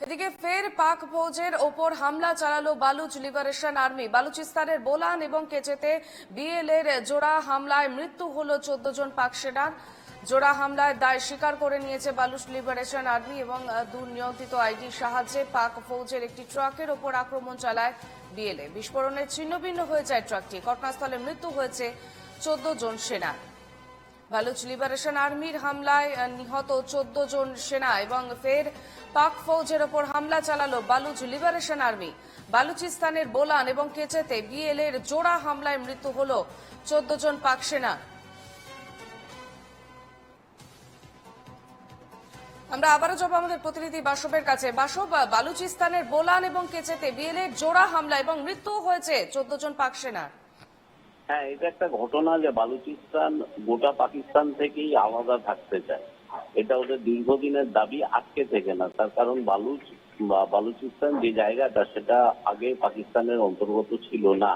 এদিকে ফের পাক ফৌজের ওপর হামলা চালালো বালুচ লিবারেশন আর্মি। বালুচিস্তানের বোলান এবং কেচেতে বিএলএর জোড়া হামলায় মৃত্যু হলো 14 জন পাক সেনার। জোড়া হামলায় দায় স্বীকার করে নিয়েছে বালুচ লিবারেশন আর্মি এবং দুর্নিয়ন্ত্রিত আইডির সাহায্যে পাক ফৌজের একটি ট্রাকের ওপর আক্রমণ চালায় বিএলএ। বিস্ফোরণে ছিন্নভিন্ন হয়ে যায় ট্রাকটি। ঘটনাস্থলে মৃত্যু হয়েছে 14 জন সেনা। বালুচ লিবারেশন আর্মির হামলায় নিহত 14 জন সেনা এবং ফের পাক ফৌজের ওপর হামলা চালালো বালুচ লিবারেশন আর্মি। বালুচিস্তানের বোলান এবং কেচেতে বিএলএর জোড়া হামলায় মৃত্যু হলো 14 জন পাক সেনা। আমরা আবারও যাব আমাদের প্রতিনিধি বাসবের কাছে। বাসব, বালুচিস্তানের বোলান এবং কেচেতে বিএলএর জোড়া হামলা এবং মৃত্যু হয়েছে 14 জন পাক সেনা। হ্যাঁ, এটা একটা ঘটনা যে বালুচিস্তান গোটা পাকিস্তান থেকেই আলাদা থাকতে চায়। এটা ওদের দীর্ঘদিনের দাবি, আজকে থেকে না। তার কারণ বালুচিস্তান যে জায়গাটা সেটা আগে পাকিস্তানের অন্তর্গত ছিল না।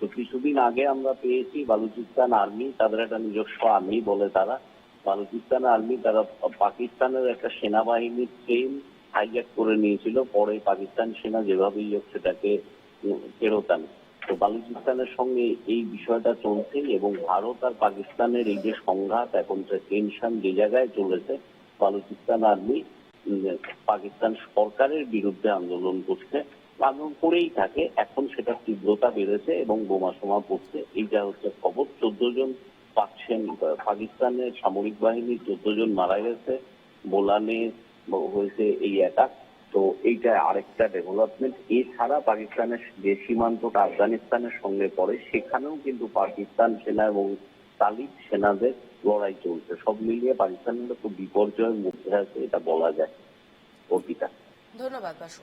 তো কিছুদিন আগে আমরা পেয়েছি বালুচিস্তান আর্মি, তাদের একটা নিজস্ব আর্মি বলে তারা। বালুচিস্তান আর্মি তারা পাকিস্তানের একটা সেনাবাহিনীর ট্রেন হাইজ্যাক করে নিয়েছিল। পরে পাকিস্তান সেনা যেভাবেই হোক সেটাকে ফেরত আনে। তো বালুচিস্তানের সঙ্গে এই বিষয়টা চলছে এবং ভারত আর পাকিস্তানের এই যে সংঘাত, এখন যে টেনশন যে জায়গায় চলেছে, বালুচিস্তান আর্মি পাকিস্তান সরকারের বিরুদ্ধে আন্দোলন করছে, আন্দোলন করেই থাকে। এখন সেটা তীব্রতা বেড়েছে এবং বোমা সোমা পড়ছে। এইটা হচ্ছে খবর। 14 জন পাকিস্তানের সামরিক বাহিনীর 14 জন মারা গেছে। বোলানে হয়েছে এই অ্যাটাক। তো এইটা আরেকটা ডেভেলপমেন্ট। এছাড়া পাকিস্তানের যে সীমান্তটা আফগানিস্তানের সঙ্গে পড়ে, সেখানেও কিন্তু পাকিস্তান সেনা এবং তালিব সেনাদের লড়াই চলছে। সব মিলিয়ে পাকিস্তানের খুব বিপর্যয়ের মধ্যে আছে, এটা বলা যায়। অর্পিতা, ধন্যবাদ বাসু।